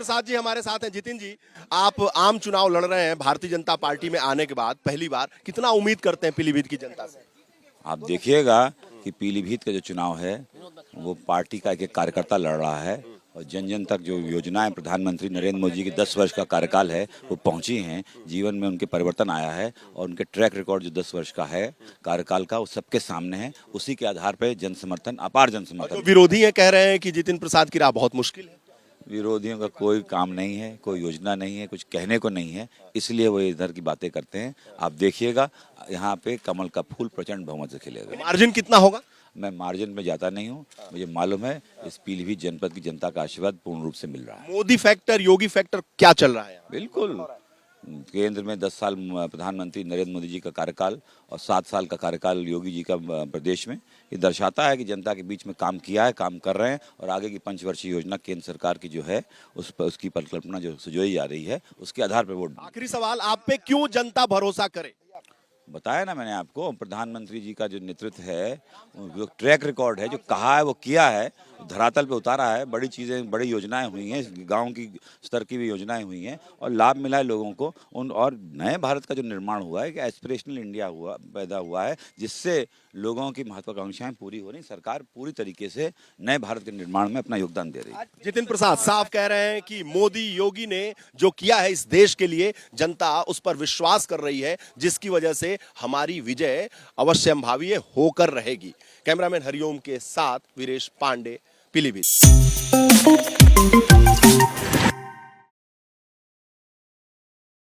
प्रसाद जी हमारे साथ हैं। जितिन जी, आप आम चुनाव लड़ रहे हैं भारतीय जनता पार्टी में आने के बाद पहली बार, कितना उम्मीद करते हैं पीलीभीत की जनता से? आप देखिएगा कि पीलीभीत का जो चुनाव है वो पार्टी का एक एक कार्यकर्ता लड़ रहा है और जन जन तक जो योजनाएं प्रधानमंत्री नरेंद्र मोदी जी के 10 वर्ष का कार्यकाल है वो पहुंची हैं, जीवन में उनके परिवर्तन आया है और उनके ट्रैक रिकॉर्ड जो 10 वर्ष का है कार्यकाल का वो सबके सामने है। उसी के आधार पर जन समर्थन, अपार जन जो समर्थन। विरोधी हैं कह रहे हैं कि जितिन प्रसाद की राह बहुत मुश्किल है। विरोधियों का कोई काम नहीं है, कोई योजना नहीं है, कुछ कहने को नहीं है, इसलिए वो इधर की बातें करते हैं। आप देखिएगा यहाँ पे कमल का फूल प्रचंड बहुमत से खिलेगा। मार्जिन कितना होगा? मैं मार्जिन में जाता नहीं हूँ, मुझे मालूम है इस पीलीभीत जनपद की जनता का आशीर्वाद पूर्ण रूप से मिल रहा है। मोदी फैक्टर, योगी फैक्टर क्या चल रहा है यहाँ? बिल्कुल, केंद्र में 10 साल प्रधानमंत्री नरेंद्र मोदी जी का कार्यकाल और 7 साल का कार्यकाल योगी जी का प्रदेश में, ये दर्शाता है कि जनता के बीच में काम किया है, काम कर रहे हैं और आगे की पंचवर्षीय योजना केंद्र सरकार की जो है उसकी परिकल्पना जो सजोई जा रही है उसके आधार पर वोट। आखिरी सवाल, आप पे क्यों जनता भरोसा करे? बताया ना मैंने आपको, प्रधानमंत्री जी का जो नेतृत्व है, जो ट्रैक रिकॉर्ड है, जो कहा है वो किया है, धरातल पे उतारा है, बड़ी चीज़ें, बड़ी योजनाएं हुई हैं, गांव की स्तर की भी योजनाएं हुई हैं और लाभ मिला है लोगों को उन, और नए भारत का जो निर्माण हुआ है कि एस्पिरेशनल इंडिया पैदा हुआ है जिससे लोगों की महत्वाकांक्षाएं पूरी हो रही। सरकार पूरी तरीके से नए भारत के निर्माण में अपना योगदान दे रही है। जितिन प्रसाद साफ कह रहे हैं कि मोदी योगी ने जो किया है इस देश के लिए, जनता उस पर विश्वास कर रही है, जिसकी वजह से हमारी विजय अवश्यंभावी होकर रहेगी। कैमरामैन हरिओम के साथ वीरेश पांडे, पीलीभीत।